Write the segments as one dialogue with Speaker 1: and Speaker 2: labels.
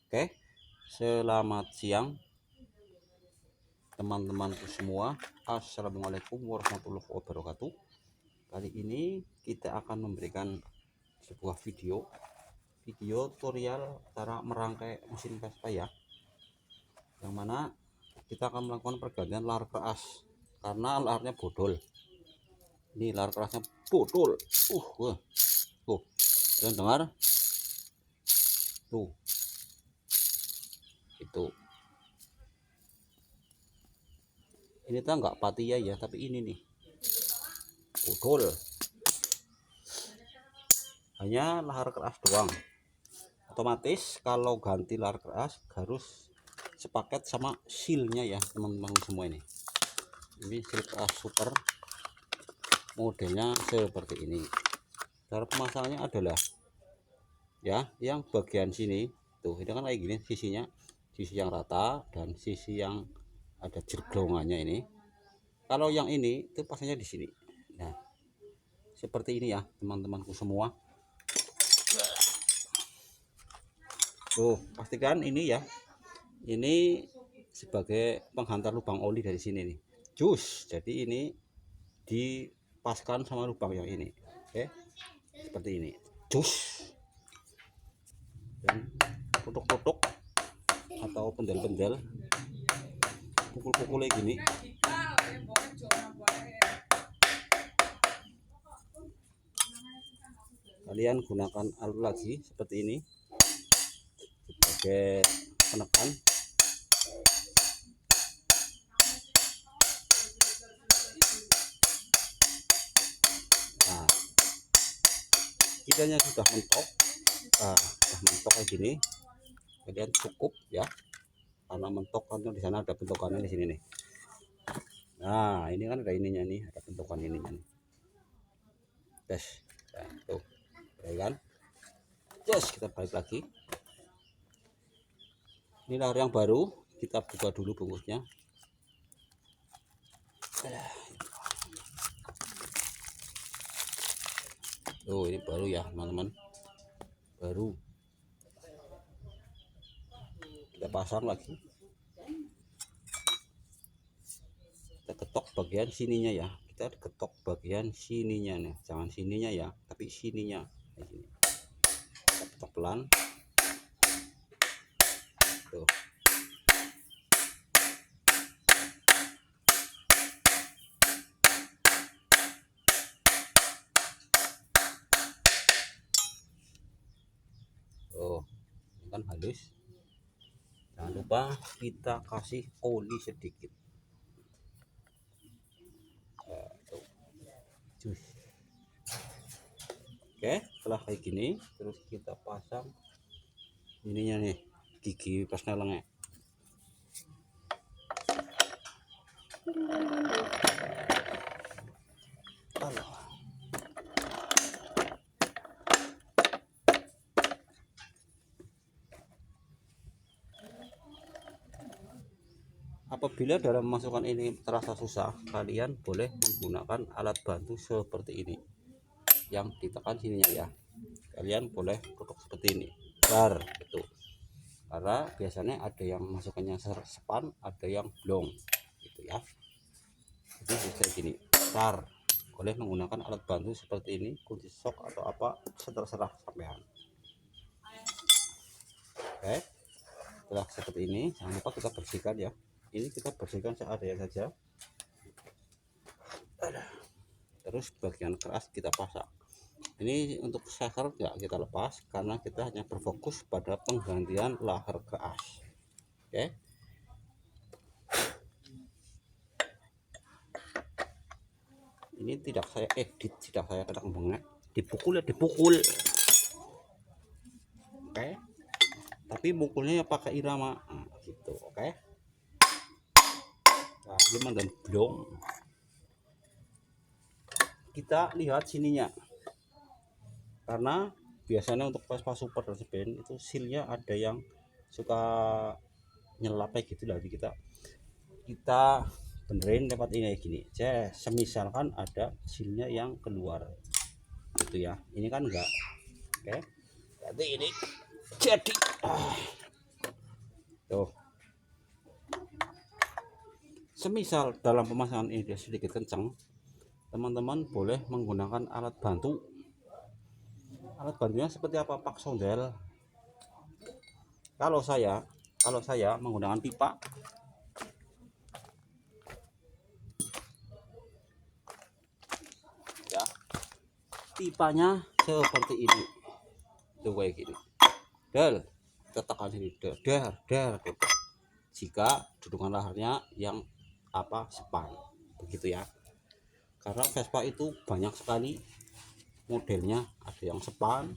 Speaker 1: Oke, selamat siang teman-temanku semua. Assalamualaikum warahmatullahi wabarakatuh. Kali ini kita akan memberikan sebuah video tutorial cara merangkai mesin Vespa ya, yang mana kita akan melakukan pergantian lar keras karena larnya bodol. Ini lar kerasnya bodol. Tuh, kalian dengar? Tuh, itu. Ini tuh nggak patia ya, tapi ini nih bodol. Hanya lahar keras doang. Otomatis kalau ganti lahar keras harus sepaket sama sealnya ya teman-teman semua. Ini seal keras super, modelnya seperti ini. Cara pemasangannya adalah ya, yang bagian sini tuh, ini kan kayak gini sisinya, sisi yang rata dan sisi yang ada jerglongannya ini. Kalau yang ini itu pasangnya di sini. Nah, seperti ini ya teman-temanku semua. Tuh, pastikan ini ya, ini sebagai penghantar lubang oli dari sini nih, jus. Jadi ini dipaskan sama lubang yang ini. Oke, seperti ini, jus. Dan tutuk-tutuk atau pendel-pendel, pukul-pukulnya gini. Kalian gunakan alat lagi seperti ini sebagai penekan. Nah, kiranya sudah mentok, kayak gini, kalian cukup ya, karena mentok kan di sana ada bentukannya di sini nih. Nah, ini kan ada ininya nih, ada bentukan ininya nih. Tes, nah, tuh, ya kan? Yes, kita balik lagi. Ini lahar yang baru, kita buka dulu bungkusnya. Tuh, ini baru ya teman-teman, baru. Kita pasang lagi, kita ketok bagian sininya ya, kita ketok bagian sininya nih, jangan sininya ya, tapi sininya di sini. Kita ketok pelan. Tuh. Tuh, ini kan halus. Jangan lupa kita kasih oli sedikit. Tuh. Jus. Oke, setelah kayak gini, terus kita pasang ininya nih, gigi persnelengnya. Apabila dalam memasukkan ini terasa susah, kalian boleh menggunakan alat bantu seperti ini yang ditekan sininya ya. Kalian boleh tutup seperti ini, bar itu. Karena biasanya ada yang masukannya sepan, ada yang blong gitu ya. Jadi bisa gini, bar. Boleh menggunakan alat bantu seperti ini, kunci sok atau apa, terserah sampean. Oke, setelah seperti ini, jangan lupa kita bersihkan ya. Ini kita bersihkan seadanya saja. Terus bagian keras kita pasang. Ini untuk shaker nggak kita lepas karena kita hanya berfokus pada penggantian lahar keras. Oke. Ini tidak saya edit, tidak saya kadang banget. Dipukul ya dipukul. Oke. Tapi mukulnya ya pakai irama. Nah, gitu, oke. Nah, gimana dan blong. Kita lihat sininya. Karena biasanya untuk Vespa Super dan Spin itu sealnya ada yang suka nyelap kayak gitu lah. Jadi kita benerin lewat ini kayak gini. Semisalkan ada sealnya yang keluar gitu ya, ini kan enggak. Oke, kita seperti ini. Jadi tuh, semisal dalam pemasangan ini dia sedikit kencang, teman-teman boleh menggunakan alat bantu. Alat bantunya seperti apa? Pak sondel. Kalau saya menggunakan pipa. Ya, pipanya seperti ini. Tuh kayak gini. Del, kita tekan sini. Dar. Jika dudukan laharnya yang sepan, begitu ya. Karena Vespa itu banyak sekali modelnya, ada yang sepan,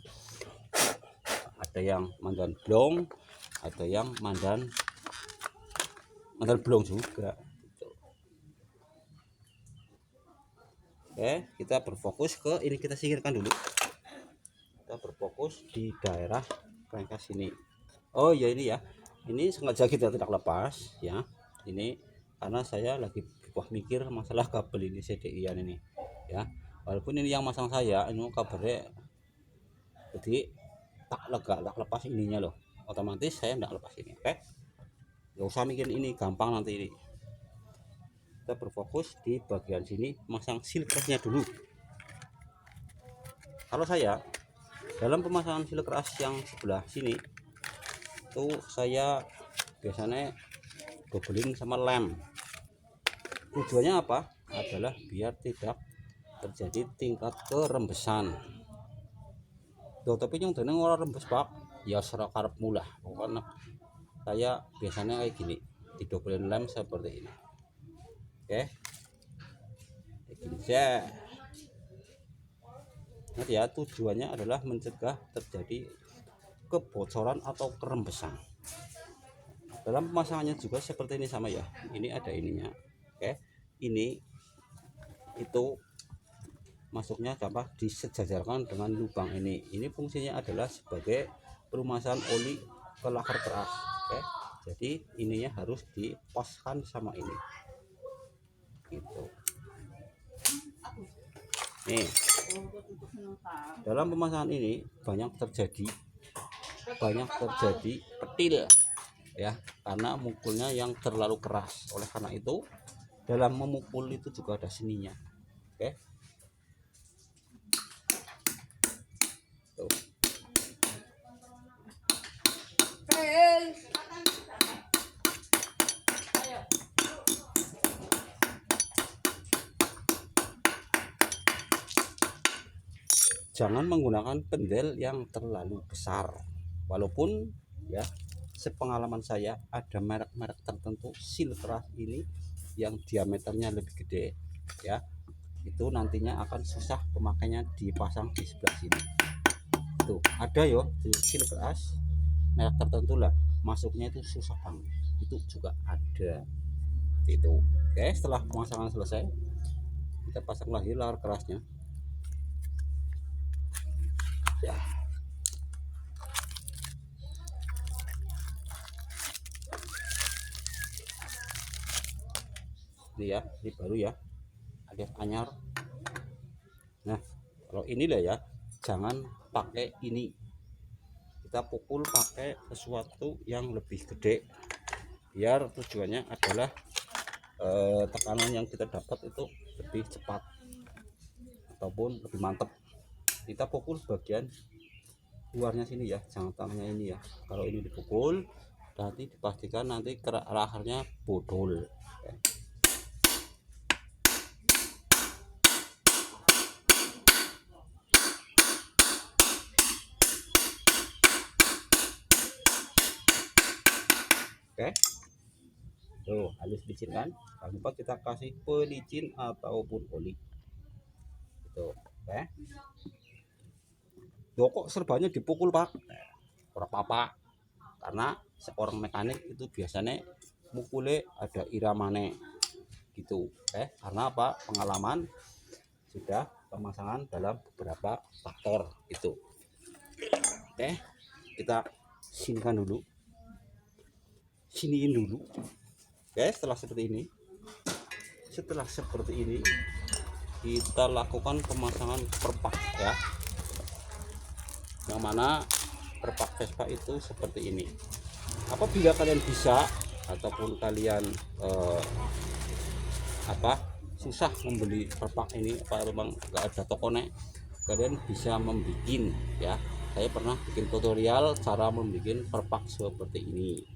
Speaker 1: ada yang mandan blong, ada yang mandan blong juga. Oke, kita berfokus ke ini, kita singkirkan dulu. Kita berfokus di daerah crankcase ini. Oh ya, ini ya, ini sengaja kita tidak lepas ya, ini karena saya lagi mikir masalah kabel ini CDI-an ini ya. Walaupun ini yang masang saya, ini kabelnya jadi tak lepas ininya loh, otomatis saya tidak lepas ini. Oke, nggak usah mikir ini, gampang nanti ini. Kita berfokus di bagian sini, masang seal kerasnya dulu. Kalau saya dalam pemasangan seal keras yang sebelah sini tuh, saya biasanya dobelin sama lem. Tujuannya apa? Adalah biar tidak terjadi tingkat kerembesan. Loh, tapi yang tenang orang rembes Pak, ya serak karep mulah. Pokoknya saya biasanya kayak gini, didobelin lem seperti ini. Oke, gini aja. Nanti ya, tujuannya adalah mencegah terjadi kebocoran atau kerembesan. Dalam pemasangannya juga seperti ini sama ya. Ini ada ininya. Oke, ini itu masuknya apa, disejajarkan dengan lubang ini. Ini fungsinya adalah sebagai perumasan oli ke lahar keras. Oke, jadi ininya harus dipaskan sama ini. Gitu. Nih, dalam pemasangan ini banyak terjadi petil ya, karena mukulnya yang terlalu keras. Oleh karena itu dalam memukul itu juga ada seninya. Oke, tuh. Jangan menggunakan pendel yang terlalu besar. Walaupun ya, sepengalaman saya ada merek-merek tertentu seal keras ini yang diameternya lebih gede ya, itu nantinya akan susah pemakainya dipasang di sebelah sini. Tuh ada yo seal keras merek tertentu lah, masuknya itu susah banget, itu juga ada itu. Oke, setelah pemasangan selesai, kita pasang lagi lahar kerasnya ya. Ini ya, ini baru ya, alias anyar. Nah, kalau ini lah ya, jangan pakai ini, kita pukul pakai sesuatu yang lebih gede, biar tujuannya adalah tekanan yang kita dapat itu lebih cepat ataupun lebih mantap. Kita pukul bagian luarnya sini ya, jangan tangannya ini ya. Kalau ini dipukul, nanti dipastikan nanti laharnya bodol. Oke, tuh halus licin kan. Jangan lupa kita kasih pelicin ataupun oli itu. Oke, kok serbanya dipukul Pak? Ora apa-apa, karena seorang mekanik itu biasanya mukule ada iramane gitu. Karena apa? Pengalaman sudah pemasangan dalam beberapa faktor itu. Oke, kita sinikan dulu, siniin dulu. Oke, setelah seperti ini kita lakukan pemasangan perpak ya, yang mana perpak Vespa itu seperti ini. Apabila kalian bisa ataupun kalian susah membeli perpak ini, apa memang nggak ada tokonya, kalian bisa membuat ya. Saya pernah bikin tutorial cara membuat perpak seperti ini.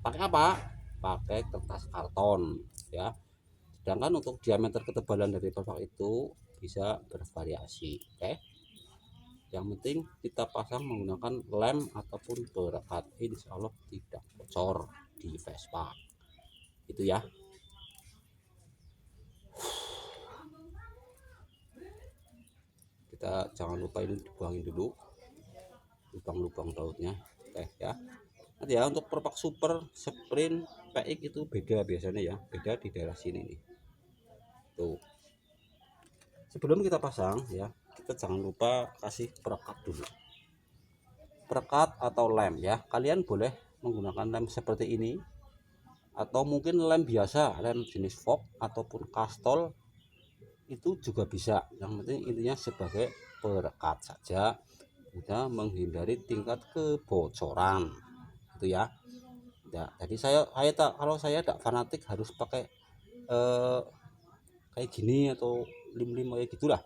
Speaker 1: Pakai apa? Pakai kertas karton ya. Sedangkan untuk diameter ketebalan dari perpak itu bisa bervariasi. Oke, yang penting kita pasang menggunakan lem ataupun perekat, insya Allah tidak bocor di Vespa itu ya. Kita jangan lupa ini dibuangin dulu lubang-lubang bautnya. Oke ya. Nanti ya untuk perpak super, sprint, PX itu beda biasanya ya, beda di daerah sini nih. Tuh. Sebelum kita pasang ya, kita jangan lupa kasih perekat dulu. Perekat atau lem ya. Kalian boleh menggunakan lem seperti ini atau mungkin lem biasa, lem jenis fog ataupun kastol itu juga bisa. Yang penting intinya sebagai perekat saja, sudah menghindari tingkat kebocoran itu ya. Ya, jadi kalau saya tak fanatik harus pakai kayak gini atau lim-lim kayak gitulah.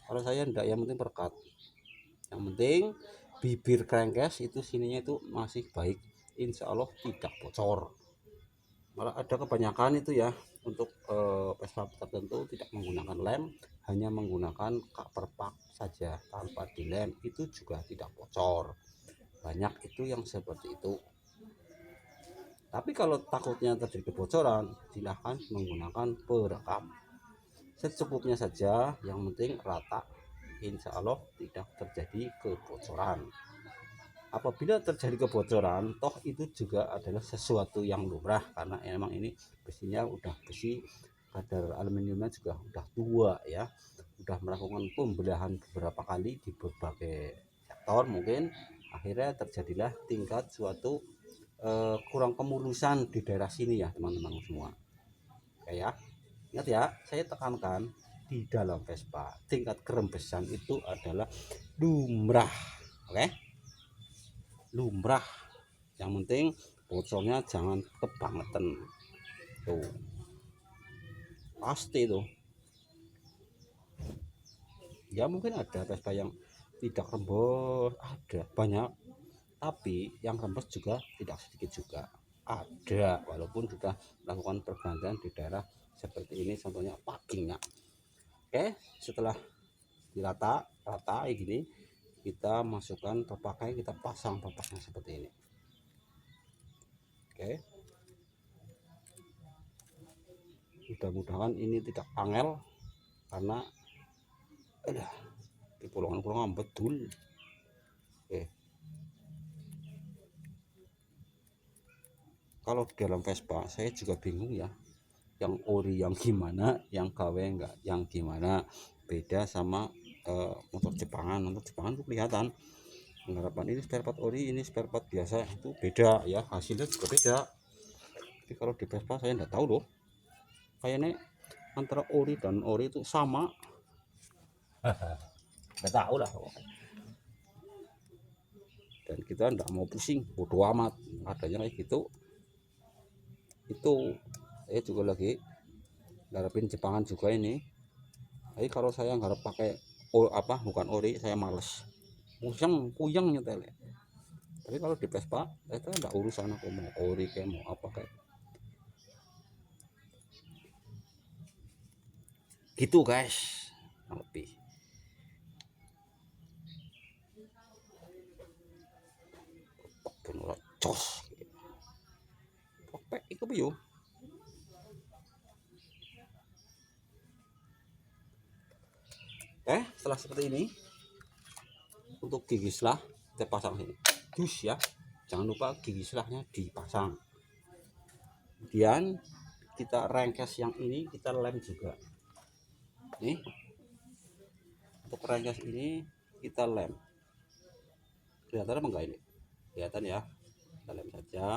Speaker 1: Kalau saya enggak, yang penting perekat. Yang penting bibir crankcase itu sininya itu masih baik, insya Allah tidak bocor. Malah ada kebanyakan itu ya untuk Vespa tertentu tidak menggunakan lem, hanya menggunakan kak perpak saja tanpa dilem, itu juga tidak bocor. Banyak itu yang seperti itu. Tapi kalau takutnya terjadi kebocoran, silahkan menggunakan perekam secukupnya saja, yang penting rata, insya Allah tidak terjadi kebocoran. Apabila terjadi kebocoran, toh itu juga adalah sesuatu yang lumrah karena emang ini besinya udah besi, kadar aluminiumnya juga udah tua ya, udah melakukan pembelahan beberapa kali di berbagai sektor, mungkin akhirnya terjadilah tingkat suatu kurang kemulusan di daerah sini ya teman-teman semua. Kayak ingat ya, saya tekankan di dalam Vespa tingkat kerembesan itu adalah lumrah. Oke, lumrah. Yang penting bocornya jangan kebangetan. Tuh pasti tuh ya, mungkin ada Vespa yang tidak rembes, ada banyak, tapi yang rembes juga tidak sedikit juga ada, walaupun sudah melakukan pergantian di daerah seperti ini, contohnya packingnya. Oke, setelah dirata kayak gini, kita masukkan perpaknya, kita pasang perpaknya seperti ini. Oke, mudah-mudahan ini tidak angel karena di pulangan betul. Oke, kalau di dalam Vespa saya juga bingung ya, yang ori yang gimana, yang KW enggak yang gimana, beda sama motor Jepangan. Motor Jepangan itu kelihatan penerapan ini spare part ori, ini spare part biasa, itu beda ya, hasilnya juga beda. Tapi kalau di Vespa saya enggak tahu loh, kayaknya antara ori dan ori itu sama. Enggak tahu lah, dan kita enggak mau pusing, bodo amat adanya kayak gitu. Itu saya juga lagi ngarepin Jepangan juga ini. Tapi kalau saya ngarep pakai bukan ori, saya males, puyeng nyetel. Tapi kalau di Vespa itu enggak urusan, aku mau ori kayak mau apa kayak gitu guys, lebih bener cos itu piye. Setelah seperti ini, untuk gigi selah kita pasang ini dus ya, jangan lupa gigi selahnya dipasang. Kemudian kita rengkes yang ini kita lem juga nih. Untuk rengkes ini kita lem, kelihatan apa enggak ini? Kelihatan ya, kita lem saja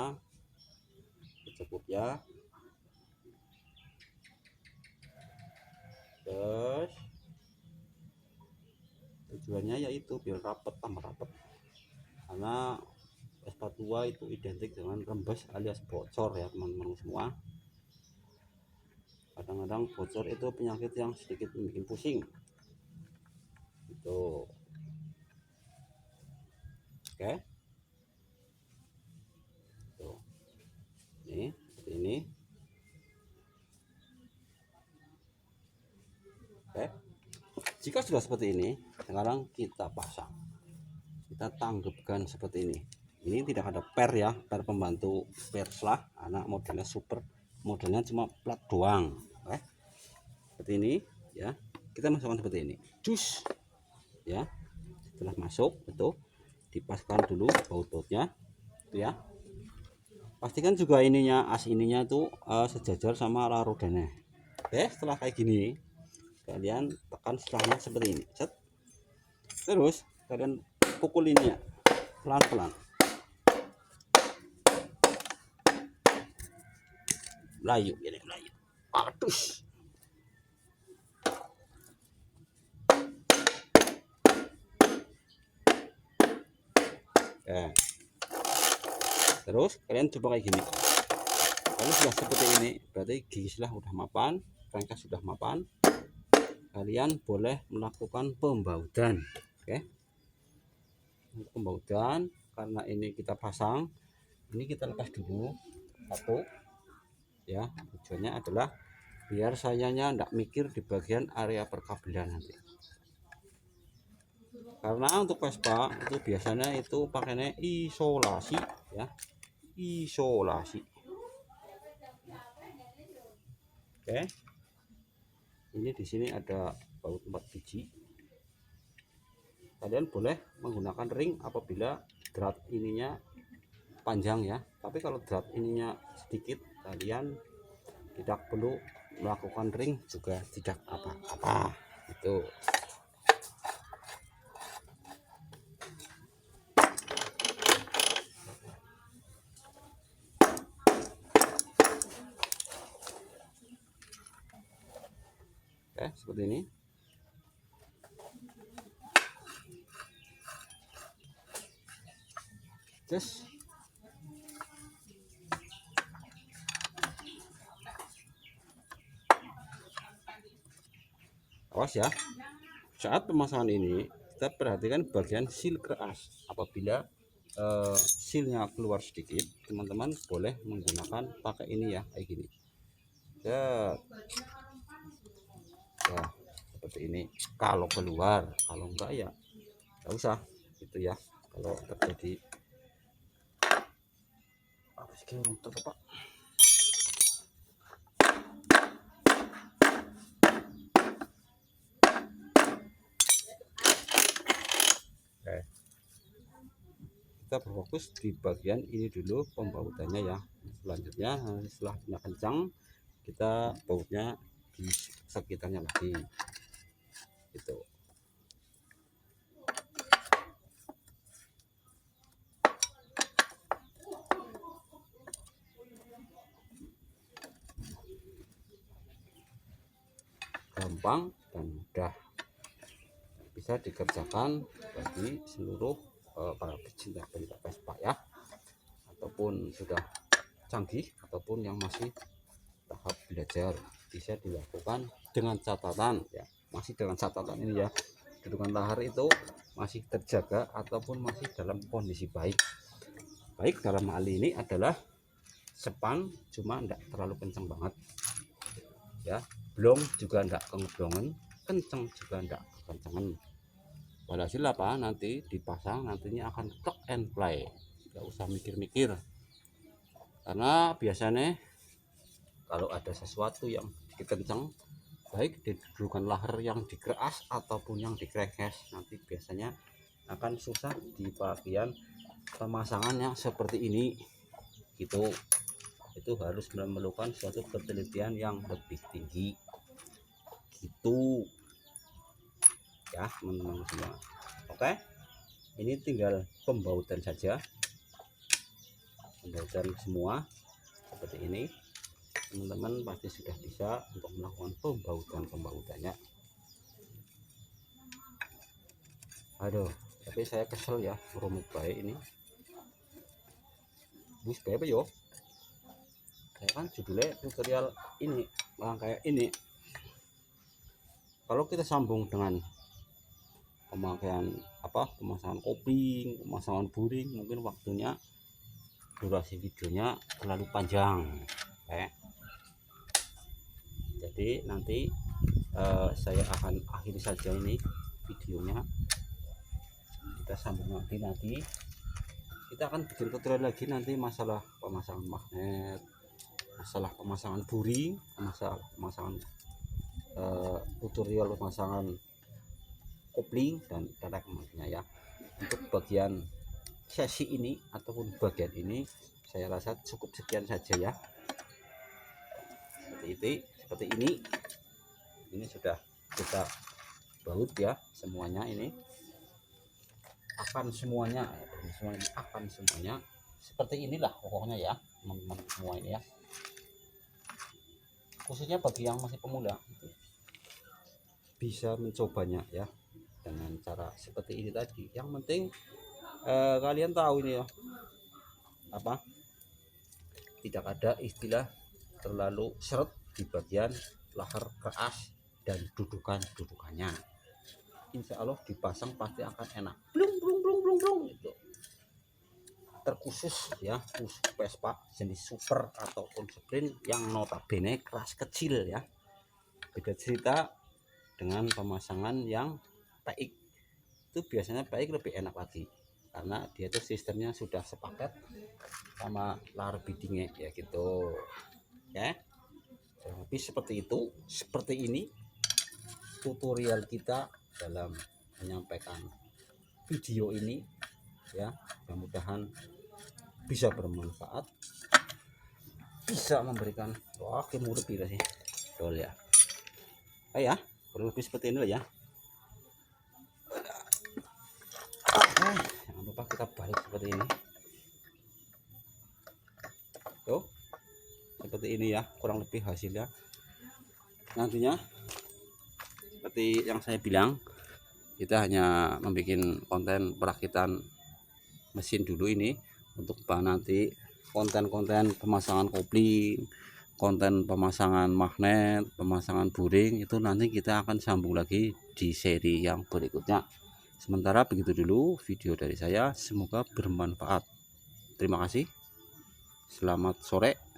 Speaker 1: secukupnya. Terus tujuannya yaitu biar rapet, tambah rapet. karena Vespa tua itu identik dengan rembes alias bocor ya teman-teman semua. Kadang-kadang bocor itu penyakit yang sedikit bikin pusing itu. Oke, tuh ini seperti ini. Oke, jika sudah seperti ini, sekarang kita pasang, kita tanggapkan seperti ini. Ini tidak ada per ya, per pembantu perslah, anak modelnya super, modelnya cuma plat doang. Oke, seperti ini ya, kita masukkan seperti ini, cus ya. Setelah masuk itu dipaskan dulu baut-bautnya ya. Pastikan juga ininya, as ininya tuh sejajar sama rodanya. Oke, setelah kayak gini kalian tekan setelahnya seperti ini, set. Terus kalian pukulinnya pelan-pelan, layu ini, layu, aduh. Oke. Terus kalian coba kayak gini. Kalau sudah seperti ini berarti gislah udah mapan, rangka sudah mapan. Kalian boleh melakukan pembaudan. Oke, pembaudan karena ini kita pasang, ini kita lepas dulu satu ya. Tujuannya adalah biar sayanya tidak mikir di bagian area perkabelan nanti, karena untuk Vespa itu biasanya itu pakainya isolasi ya, isolasi. Oke, ini di sini ada baut 4 biji. Kalian boleh menggunakan ring apabila drat ininya panjang ya, tapi kalau drat ininya sedikit kalian tidak perlu melakukan ring juga tidak apa-apa itu. Oke, seperti ini. Terus awas ya, saat pemasangan ini kita perhatikan bagian seal keras. Apabila sealnya keluar sedikit, teman-teman boleh menggunakan pakai ini ya, kayak gini ya, ya seperti ini. Kalau keluar, kalau enggak ya nggak usah gitu ya. Kalau terjadi apa sih untuk apa, kita berfokus di bagian ini dulu pembautannya ya. Selanjutnya setelah kena kencang kita bautnya di sekitarnya lagi gitu. Gampang dan mudah, bisa dikerjakan bagi seluruh para pecinta Vespa ya, ataupun sudah canggih ataupun yang masih tahap belajar. Bisa dilakukan dengan catatan ya, masih dengan catatan ini ya, kedudukan lahar itu masih terjaga ataupun masih dalam kondisi baik. Baik dalam hal ini adalah sepan cuma enggak terlalu kencang banget ya, belum juga enggak kengeblongan, kencang juga enggak kekencangan. Walhasil apa, nanti dipasang nantinya akan plug and play, nggak usah mikir-mikir. Karena biasanya kalau ada sesuatu yang dikencang, baik di kedudukan lahar yang dikeras ataupun yang dikrekes, nanti biasanya akan susah di bagian pemasangan yang seperti ini gitu. Itu harus memerlukan suatu ketelitian yang lebih tinggi gitu ya teman-teman semua. Oke, ini tinggal pembaudan saja, pembaudan semua seperti ini. Teman-teman pasti sudah bisa untuk melakukan pembaudannya. Aduh, tapi saya kesel ya rumit baik ini bus baik yo. Saya kan judulnya tutorial ini kayak ini. Kalau kita sambung dengan pemakaian pemasangan kopling, pemasangan buring, mungkin waktunya durasi videonya terlalu panjang. Jadi nanti saya akan akhiri saja ini videonya. Kita sambung lagi nanti. Kita akan bikin tutorial lagi nanti masalah pemasangan magnet, masalah pemasangan buring, masalah pemasangan tutorial pemasangan kopling dan sebagainya ya. Untuk bagian sesi ini ataupun bagian ini saya rasa cukup sekian saja ya. Seperti ini sudah kita baut ya semuanya. Ini akan semuanya seperti inilah pokoknya ya teman-teman semua ini ya, khususnya bagi yang masih pemula bisa mencobanya ya dengan cara seperti ini tadi. Yang penting kalian tahu ini ya, tidak ada istilah terlalu seret di bagian lahar keras dan dudukannya. Insya Allah dipasang pasti akan enak, blung itu terkhusus ya, khusus Vespa jenis super ataupun sprint yang notabene keras kecil ya. Beda cerita dengan pemasangan yang PX, itu biasanya PX lebih enak lagi karena dia itu sistemnya sudah sepaket sama lahar biddingnya ya gitu ya. Tapi seperti itu, seperti ini tutorial kita dalam menyampaikan video ini ya. Mudah-mudahan bisa bermanfaat, bisa memberikan murid bila sih betul ya. Ya kurang lebih seperti ini ya. Jangan lupa kita balik seperti ini tuh, seperti ini ya kurang lebih hasilnya. Nantinya seperti yang saya bilang, kita hanya membuat konten perakitan mesin dulu ini untuk bahan nanti konten-konten pemasangan kopling, konten pemasangan magnet, pemasangan buring itu nanti kita akan sambung lagi di seri yang berikutnya. Sementara begitu dulu video dari saya, semoga bermanfaat. Terima kasih. Selamat sore.